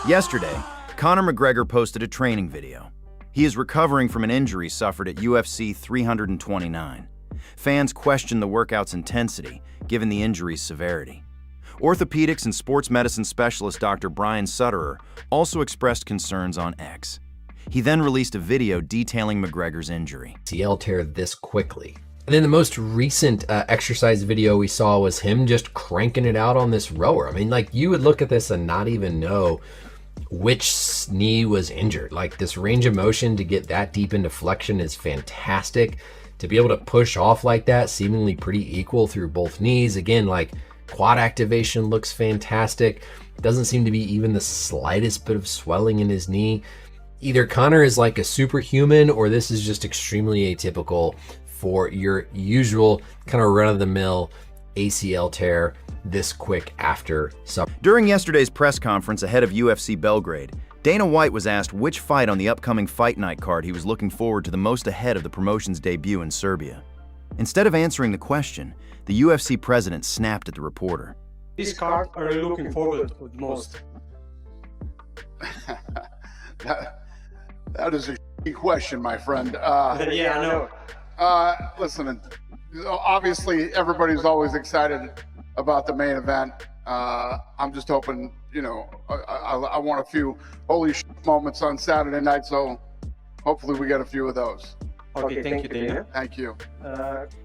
Yesterday, Conor McGregor posted a training video. He is recovering from an injury suffered at UFC 329. Fans question the workout's intensity, given the injury's severity. Orthopedics and sports medicine specialist Dr. Brian Sutterer also expressed concerns on X. He then released a video detailing McGregor's injury. ACL tear this quickly. And then the most recent exercise video we saw was him just cranking it out on this rower. I mean, like, you would look at this and not even know which knee was injured. Like, this range of motion to get that deep into flexion is fantastic. To be able to push off like that, seemingly pretty equal through both knees. Again, like, quad activation looks fantastic. Doesn't seem to be even the slightest bit of swelling in his knee. Either Conor is like a superhuman, or this is just extremely atypical for your usual kind of run-of-the-mill ACL tear this quick after supper. During yesterday's press conference ahead of UFC Belgrade, Dana White was asked which fight on the upcoming Fight Night card he was looking forward to the most ahead of the promotion's debut in Serbia. Instead of answering the question, the UFC president snapped at the reporter. This card are you looking forward to the most? That is a shitty question, my friend. Yeah, I know. Listen, obviously everybody's always excited about the main event. I'm just hoping, you know, I want a few holy shit moments on Saturday night, so hopefully we get a few of those. Okay, thank you, Dana. Thank you.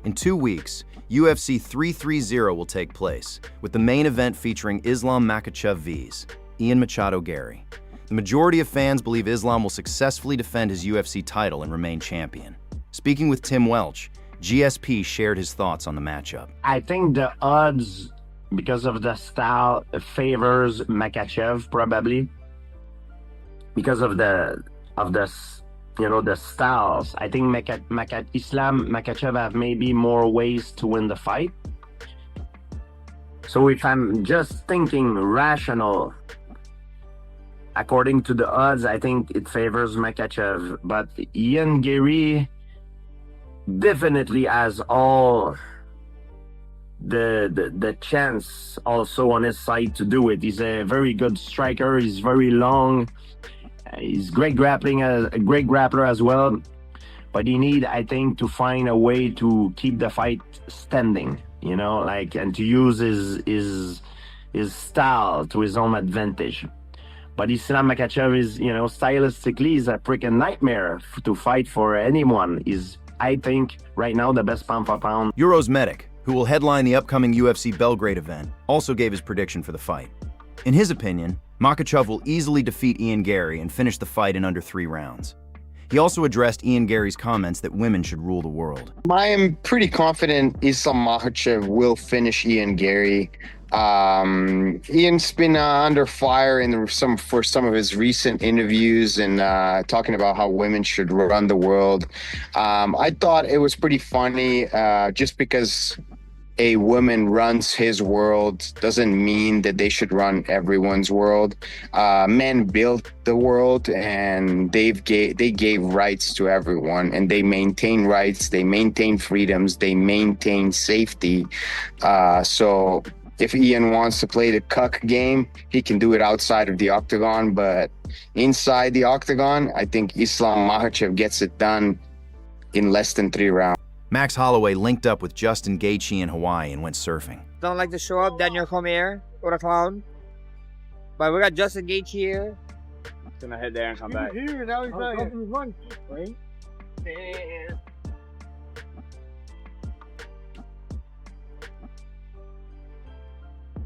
In 2 weeks, UFC 330 will take place, with the main event featuring Islam Makhachev vs. Ian Machado Garry. The majority of fans believe Islam will successfully defend his UFC title and remain champion. Speaking with Tim Welch, GSP shared his thoughts on the matchup. I think the odds, because of the style, favors Makhachev probably. Because of the styles. I think Islam Makhachev have maybe more ways to win the fight. So if I'm just thinking rational, according to the odds, I think it favors Makhachev. But Ian Garry definitely has all the chance also on his side to do it. He's a very good striker. He's very long. He's a great grappler as well. But he need, I think, to find a way to keep the fight standing, you know, like, and to use his style to his own advantage. But Islam Makhachev is, you know, stylistically, he's a freaking nightmare to fight for anyone. He's, I think, right now, the best pound for pound. Uros medic, who will headline the upcoming UFC Belgrade event, also gave his prediction for the fight. In his opinion, Makhachev will easily defeat Ian Garry and finish the fight in under 3 rounds. He also addressed Ian Garry's comments that women should rule the world. I am pretty confident Islam Makhachev will finish Ian Garry. Ian's been under fire for some of his recent interviews and talking about how women should run the world. I thought it was pretty funny just because a woman runs his world doesn't mean that they should run everyone's world. Men built the world, and they gave rights to everyone, and they maintain rights, they maintain freedoms, they maintain safety. So if Ian wants to play the cuck game, he can do it outside of the octagon, but inside the octagon, I think Islam Makhachev gets it done in less than 3 rounds. Max Holloway linked up with Justin Gaethje in Hawaii and went surfing. Don't like to show up, then you're Cormier or a clown. But we got Justin Gaethje here. Gonna head there and come back. Here, now he's back. Right?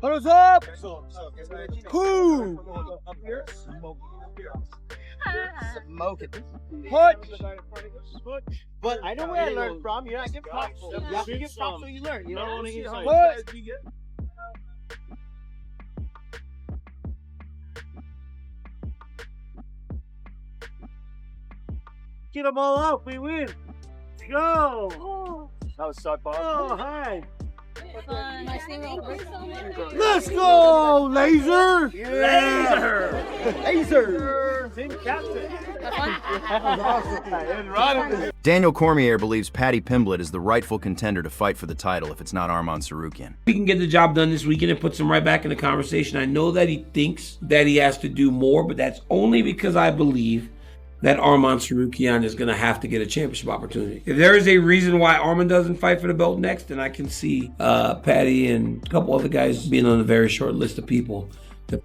What's up? Who? Up here? Smoke it. Put. But I know where I learned from. You're not giving props. You give props so you learn. You know what I mean? Get them all out. We win. Let's go. That was so fun. Oh, hi. Let's go, Laser! Yeah. Laser! Team captain. Awesome. Daniel Cormier believes Paddy Pimblett is the rightful contender to fight for the title if it's not Arman Sarukyan. We can get the job done this weekend and puts him right back in the conversation. I know that he thinks that he has to do more, but that's only because I believe that Arman Sarukyan is going to have to get a championship opportunity. If there is a reason why Arman doesn't fight for the belt next, then I can see Paddy and a couple other guys being on a very short list of people.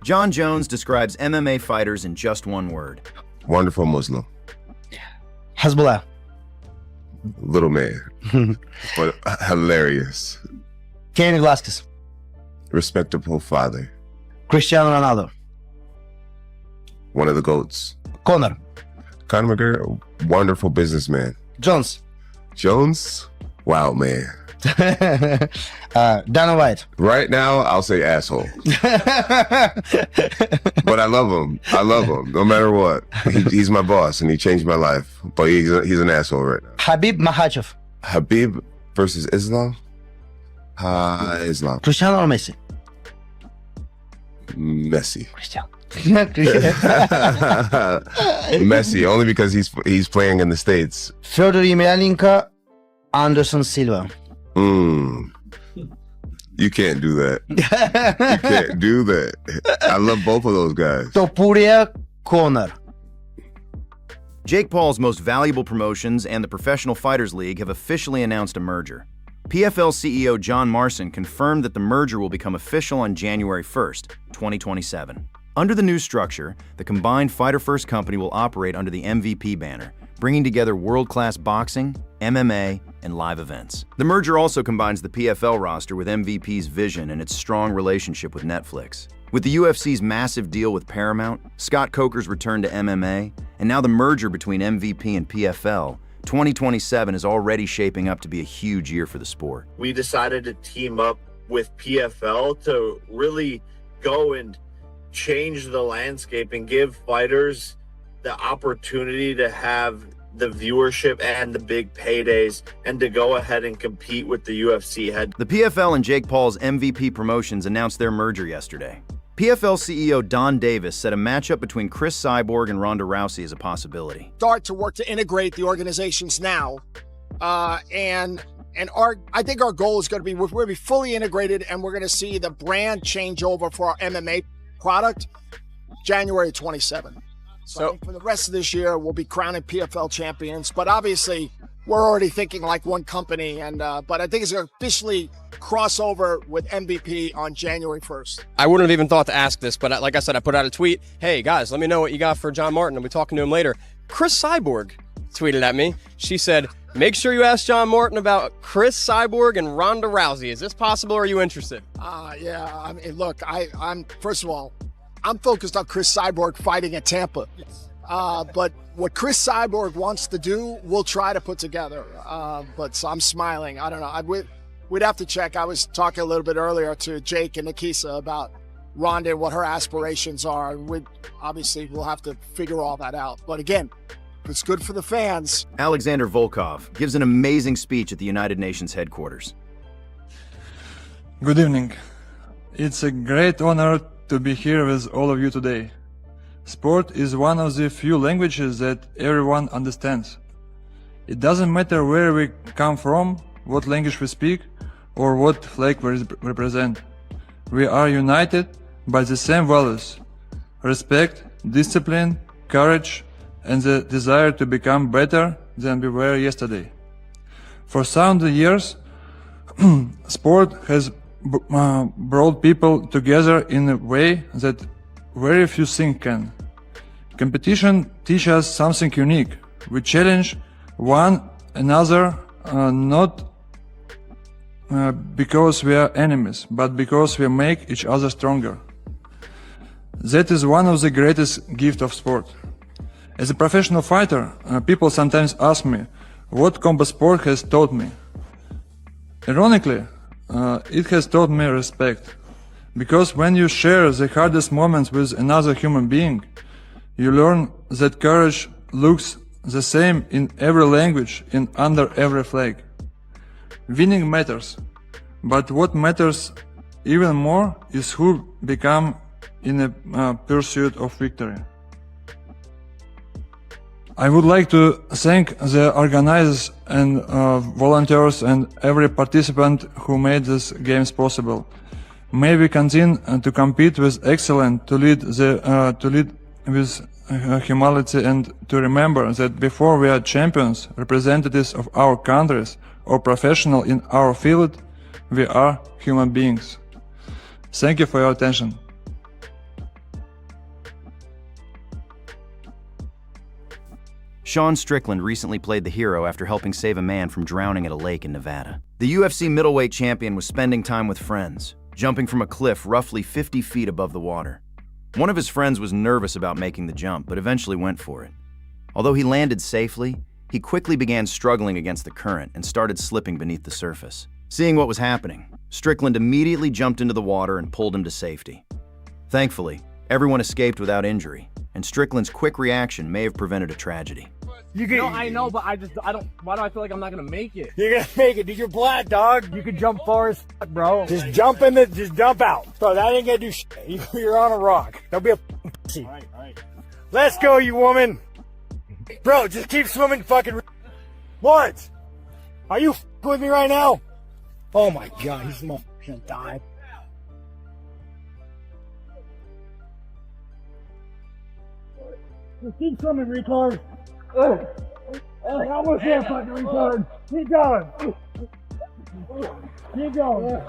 John Jones describes MMA fighters in just one word. Wonderful Muslim. Hezbollah. Little man. But hilarious. Kenny Velasquez. Respectable father. Cristiano Ronaldo. One of the GOATs. Conor. Conor McGregor, wonderful businessman. Jones. Jones, wild man. Dana White. Right now, I'll say asshole. But I love him. I love him, no matter what. He's my boss, and he changed my life. But he's an asshole right now. Habib Makhachev. Habib versus Islam? Islam. Cristiano or Messi? Messi. Cristiano. Messi, only because he's playing in the States. Fedor Emelianenko, Anderson Silva. You can't do that. You can't do that. I love both of those guys. Topuria, Conor. Jake Paul's most valuable promotions and the Professional Fighters League have officially announced a merger. PFL CEO John Marson confirmed that the merger will become official on January 1st, 2027. Under the new structure, the combined Fighter First company will operate under the MVP banner, bringing together world-class boxing, MMA, and live events. The merger also combines the PFL roster with MVP's vision and its strong relationship with Netflix. With the UFC's massive deal with Paramount, Scott Coker's return to MMA, and now the merger between MVP and PFL, 2027 is already shaping up to be a huge year for the sport. We decided to team up with PFL to really go and change the landscape and give fighters the opportunity to have the viewership and the big paydays and to go ahead and compete with the UFC head. The PFL and Jake Paul's MVP Promotions announced their merger yesterday. PFL CEO Don Davis said a matchup between Chris Cyborg and Ronda Rousey is a possibility. Start to work to integrate the organizations now, I think our goal is going to be we're going to be fully integrated, and we're going to see the brand change over for our MMA product January 27. So I think for the rest of this year, we'll be crowning PFL champions. But obviously, we're already thinking like one company. But I think it's going to officially cross over with MVP on January 1st. I wouldn't have even thought to ask this, but like I said, I put out a tweet. Hey, guys, let me know what you got for John Martin. I'll be talking to him later. Chris Cyborg tweeted at me. She said, make sure you ask John Martin about Chris Cyborg and Ronda Rousey. Is this possible, or are you interested? Yeah, I mean, look, I'm first of all, I'm focused on Chris Cyborg fighting at Tampa. But what Chris Cyborg wants to do, we'll try to put together. So I'm smiling. I don't know. We'd have to check. I was talking a little bit earlier to Jake and Nikisa about Ronda and what her aspirations are. We'll have to figure all that out. But again, if it's good for the fans. Alexandre Volkov gives an amazing speech at the United Nations headquarters. Good evening. It's a great honor to be here with all of you today. Sport is one of the few languages that everyone understands. It doesn't matter where we come from, what language we speak, or what flag we represent. We are united by the same values: respect, discipline, courage, and the desire to become better than we were yesterday. For some years, sport has brought people together in a way that very few things can. Competition teaches us something unique. We challenge one another not because we are enemies, but because we make each other stronger. That is one of the greatest gifts of sport. As a professional fighter, people sometimes ask me what combat sport has taught me. Ironically, it has taught me respect. Because when you share the hardest moments with another human being, you learn that courage looks the same in every language and under every flag. Winning matters, but what matters even more is who become in a pursuit of victory. I would like to thank the organizers and volunteers and every participant who made these games possible. May we continue to compete with excellence, to lead with humility, and to remember that before we are champions, representatives of our countries, or professional in our field, we are human beings. Thank you for your attention. Sean Strickland recently played the hero after helping save a man from drowning at a lake in Nevada. The UFC middleweight champion was spending time with friends, jumping from a cliff roughly 50 feet above the water. One of his friends was nervous about making the jump, but eventually went for it. Although he landed safely, he quickly began struggling against the current and started slipping beneath the surface. Seeing what was happening, Strickland immediately jumped into the water and pulled him to safety. Thankfully, everyone escaped without injury, and Strickland's quick reaction may have prevented a tragedy. No, I know, but I don't. Why do I feel like I'm not gonna make it? You're gonna make it, dude. You're black, dog. You can jump far as fuck, bro. Just jump out. Bro, that ain't gonna do shit. You're on a rock. Don't be a pussy. All right. Let's go, you woman. Bro, just keep swimming, fucking. Lawrence, are you with me right now? Oh my god, he's gonna die. Just keep swimming, retard. I almost there, fucking retard. Keep going. Keep going.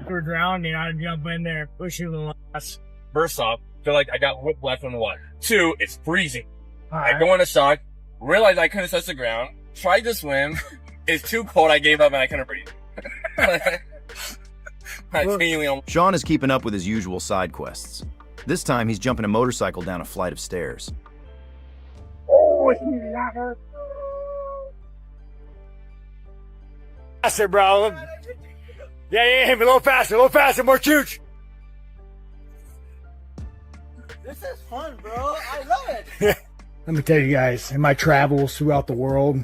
If we're drowning, I'd jump in there, push you the last. First off, feel like I got whiplash from the water. 2, it's freezing. I go in a shock, realized I couldn't touch the ground, tried to swim. It's too cold, I gave up and I couldn't breathe. Sean is keeping up with his usual side quests. This time, he's jumping a motorcycle down a flight of stairs. Oh, it's me, that. Faster, bro. Yeah, a little faster, more huge. This is fun, bro. I love it. Let me tell you guys, in my travels throughout the world,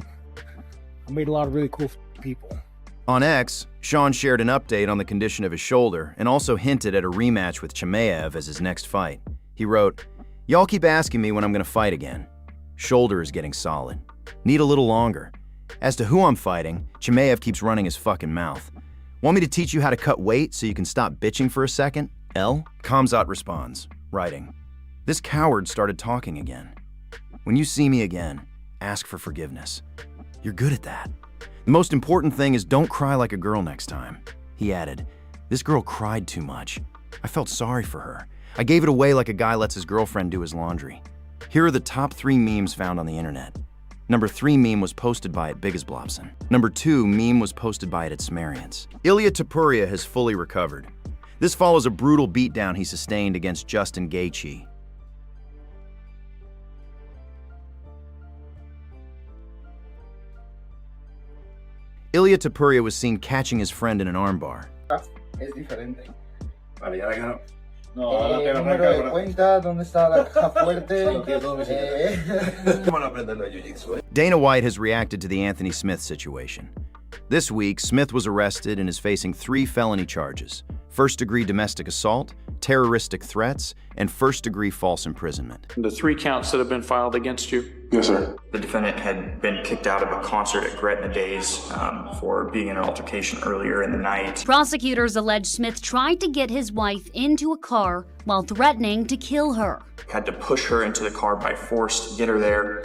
I made a lot of really cool people. On X, Sean shared an update on the condition of his shoulder and also hinted at a rematch with Chimaev as his next fight. He wrote, "Y'all keep asking me when I'm gonna fight again. Shoulder is getting solid. Need a little longer. As to who I'm fighting, Chimaev keeps running his fucking mouth. Want me to teach you how to cut weight so you can stop bitching for a second? L?" Khamzat responds, writing, "This coward started talking again. When you see me again, ask for forgiveness. You're good at that. The most important thing is don't cry like a girl next time." He added, "This girl cried too much. I felt sorry for her. I gave it away like a guy lets his girlfriend do his laundry." Here are the top 3 memes found on the internet. Number 3 meme was posted by @BiggisBlobson. Number 2 meme was posted by @Smarians. Ilia Topuria has fully recovered. This follows a brutal beatdown he sustained against Justin Gaethje. Ilia Topuria was seen catching his friend in an armbar. Es diferente. Vale, ya la ganó. Número de cuenta, ¿dónde está la caja fuerte? Dana White has reacted to the Anthony Smith situation. This week, Smith was arrested and is facing 3 felony charges: first-degree domestic assault, terroristic threats, and first-degree false imprisonment. The 3 counts that have been filed against you? Yes, sir. The defendant had been kicked out of a concert at Gretna Days for being in an altercation earlier in the night. Prosecutors allege Smith tried to get his wife into a car while threatening to kill her. Had to push her into the car by force to get her there.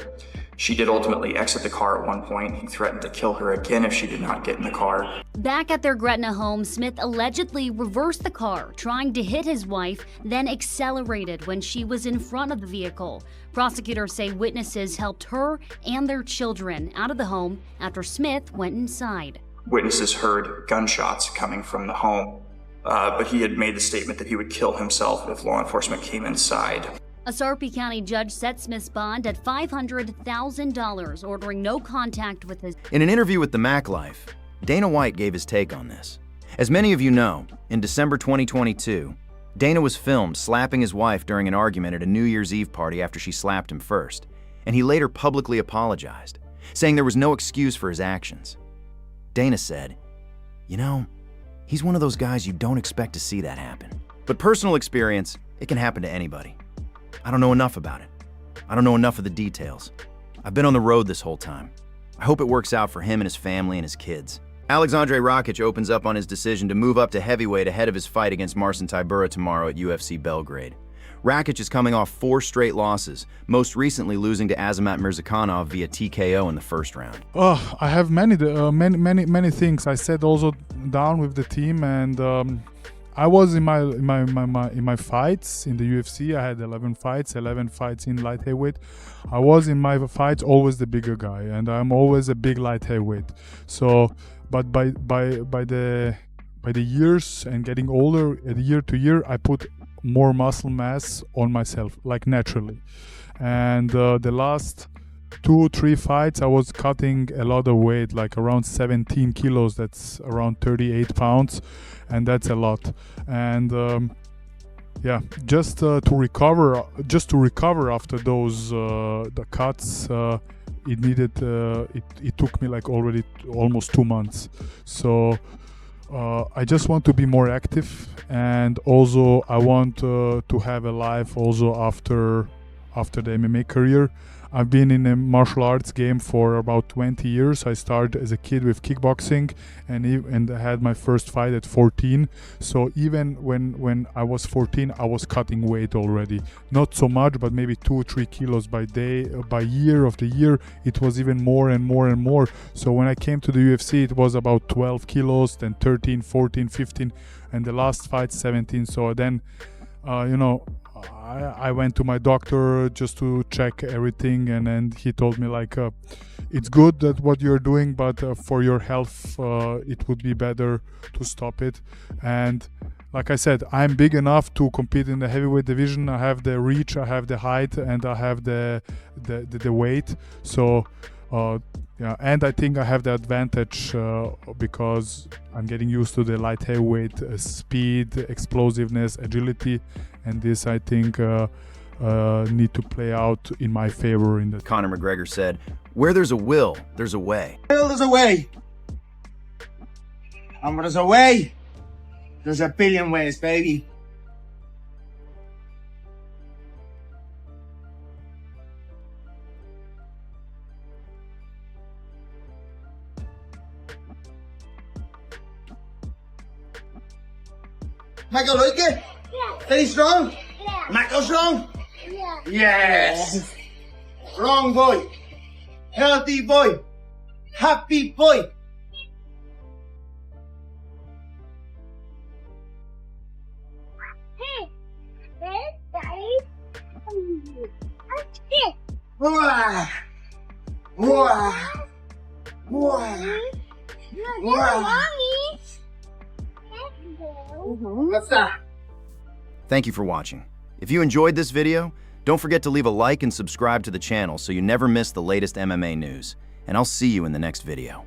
She did ultimately exit the car at one point. He threatened to kill her again if she did not get in the car. Back at their Gretna home, Smith allegedly reversed the car, trying to hit his wife, then accelerated when she was in front of the vehicle. Prosecutors say witnesses helped her and their children out of the home after Smith went inside. Witnesses heard gunshots coming from the home, but he had made the statement that he would kill himself if law enforcement came inside. A Sarpy County judge set Smith's bond at $500,000, ordering no contact with his... In an interview with The Mac Life, Dana White gave his take on this. As many of you know, in December 2022, Dana was filmed slapping his wife during an argument at a New Year's Eve party after she slapped him first, and he later publicly apologized, saying there was no excuse for his actions. Dana said, "You know, he's one of those guys you don't expect to see that happen." But personal experience It can happen to anybody. I don't know enough about it. I don't know enough of the details. I've been on the road this whole time. I hope it works out for him and his family and his kids. Alexandre Rakic opens up on his decision to move up to heavyweight ahead of his fight against Marcin Tybura tomorrow at UFC Belgrade. Rakic is coming off 4 straight losses, most recently losing to Azamat Mirzakhanov via TKO in the first round. Oh, I have many things. I sat also down with the team, and I was in my fights in the UFC. I had 11 fights in light heavyweight. I was in my fights always the bigger guy, and I'm always a big light heavyweight. So, but by the years and getting older, year to year, I put more muscle mass on myself, like naturally. And the last 2-3 fights, I was cutting a lot of weight, like around 17 kilos. That's around 38 pounds, and that's a lot. And yeah, just to recover after those the cuts, it needed. It took me like already almost 2 months. So I just want to be more active, and also I want to have a life also after the MMA career. I've been in a martial arts game for about 20 years. I started as a kid with kickboxing, and I had my first fight at 14. So even when I was 14, I was cutting weight already. Not so much, but maybe 2-3 kilos by day. By year of the year, it was even more and more and more. So when I came to the UFC, it was about 12 kilos, then 13, 14, 15, and the last fight 17. So then, I went to my doctor just to check everything, and then he told me like, it's good that what you're doing, but for your health, it would be better to stop it. And like I said, I'm big enough to compete in the heavyweight division. I have the reach, I have the height, and I have the weight. So yeah, and I think I have the advantage because I'm getting used to the light heavyweight speed, explosiveness, agility, and this I think need to play out in my favor. In the Conor McGregor said, "Where there's a will, there's a way." Will, there's a way. And where there's a way, there's a billion ways, baby. Michael, like it? Yeah. Stay strong? Yeah. Michael strong? Yeah. Yes. Strong boy. Healthy boy. Happy boy. Hey. Hey, Daddy. Wow. Wow. Wow. Wow. What's that? Thank you for watching. If you enjoyed this video, don't forget to leave a like and subscribe to the channel so you never miss the latest MMA news. And I'll see you in the next video.